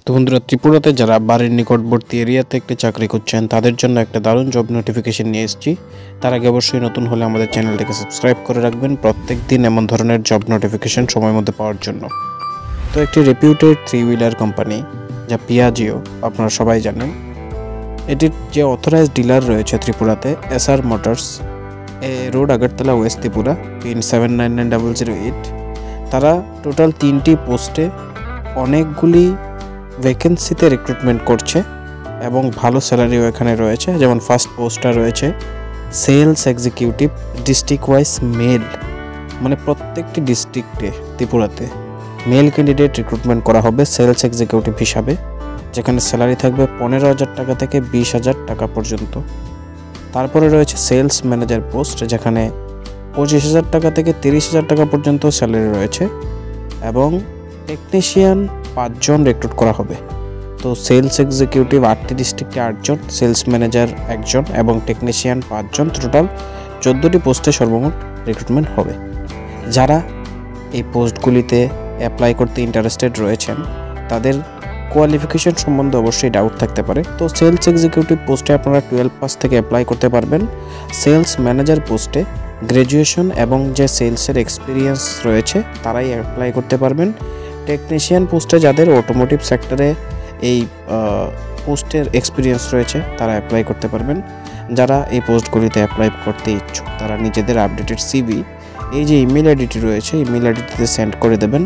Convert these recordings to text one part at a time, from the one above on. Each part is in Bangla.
তো বন্ধুরা, ত্রিপুরাতে যারা বাড়ির নিকটবর্তী এরিয়াতে একটি চাকরি করছেন তাদের জন্য একটা দারুণ জব নোটিফিকেশন নিয়ে এসেছি। তার আগে অবশ্যই নতুন হলে আমাদের চ্যানেলটিকে সাবস্ক্রাইব করে রাখবেন প্রত্যেক দিন এমন ধরনের জব নোটিফিকেশন সময় মধ্যে পাওয়ার জন্য। তো একটি রেপিউটেড 3 হুইলার কোম্পানি যা পিয়াজিও, আপনারা সবাই জানেন, এটির যে অথরাইজড ডিলার রয়েছে ত্রিপুরাতে SR motors, road Agartala West Tripura, pin 799008। তারা টোটাল 3টি পোস্টে অনেকগুলি ভ্যাকেন্সিতে রিক্রুটমেন্ট করছে এবং ভালো স্যালারিও এখানে রয়েছে। যেমন ফার্স্ট পোস্টটা রয়েছে sales executive district wise male, মানে প্রত্যেকটি ডিস্ট্রিক্টে ত্রিপুরাতে মেল ক্যান্ডিডেট রিক্রুটমেন্ট করা হবে সেলস এক্সিকিউটিভ হিসাবে, যেখানে স্যালারি থাকবে 15,000 টাকা থেকে 20,000 টাকা পর্যন্ত। তারপরে রয়েছে সেলস ম্যানেজার পোস্ট, যেখানে 25,000 টাকা থেকে 30,000 টাকা পর্যন্ত স্যালারি রয়েছে এবং টেকনিশিয়ান 5 জন রিক্রুট করা হবে। তো সেলস এক্সিকিউটিভ 8টি ডিস্ট্রিক্টে 8 জন, সেলস ম্যানেজার 1 জন এবং টেকনিশিয়ান 5 জন, টোটাল 14টি পোস্টে সর্বমোট রিক্রুটমেন্ট হবে। যারা এই পোস্টগুলিতে অ্যাপ্লাই করতে ইন্টারেস্টেড রয়েছেন তাদের কোয়ালিফিকেশন সম্বন্ধে অবশ্যই ডাউট থাকতে পারে। তো সেলস এক্সিকিউটিভ পোস্টে আপনারা 12 পাস থেকে অ্যাপ্লাই করতে পারবেন। সেলস ম্যানেজার পোস্টে গ্র্যাজুয়েশন এবং যে সেলসের এক্সপিরিয়েন্স রয়েছে তারাই অ্যাপ্লাই করতে পারবেন। টেকনিশিয়ান পোস্টে যাদের অটোমোটিভ সেক্টরে এই পোস্টের এক্সপিরিয়েন্স রয়েছে তারা অ্যাপ্লাই করতে পারবেন। যারা এই পোস্টগুলিতে অ্যাপ্লাই করতে ইচ্ছুক তারা নিজেদের আপডেটেড সিভি এই যে ইমেল আইডিটি রয়েছে ইমেল আইডিটিতে সেন্ড করে দেবেন।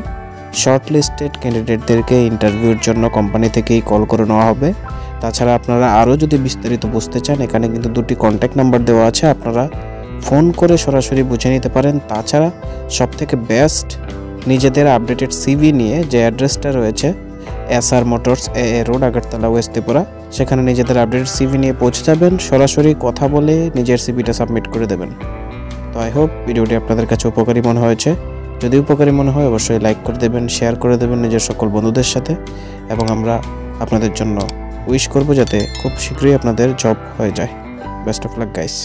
শর্ট লিস্টেড ক্যান্ডিডেটদেরকে ইন্টারভিউর জন্য কোম্পানি থেকেই কল করে নেওয়া হবে। তাছাড়া আপনারা আরও যদি বিস্তারিত বুঝতে চান, এখানে কিন্তু 2টি কন্ট্যাক্ট নাম্বার দেওয়া আছে, আপনারা ফোন করে সরাসরি বুঝে নিতে পারেন। তাছাড়া সবথেকে বেস্ট নিজেদের আপডেটেড সিভি নিয়ে যে অ্যাড্রেসটা রয়েছে SR motors, road Agartala West Tripura, সেখানে নিজেদের আপডেটেড সিভি নিয়ে পৌঁছে যাবেন। সরাসরি কথা বলে নিজের সিভিটা সাবমিট করে দেবেন। তো আই হোপ ভিডিওটি আপনাদের কাছে উপকারী মনে হয়েছে। যদি উপকারী মনে হয় অবশ্যই লাইক করে দেবেন, শেয়ার করে দেবেন নিজের সকল বন্ধুদের সাথে এবং আমরা আপনাদের জন্য উইশ করব যাতে খুব শীঘ্রই আপনাদের জব হয়ে যায়। Best of luck guys.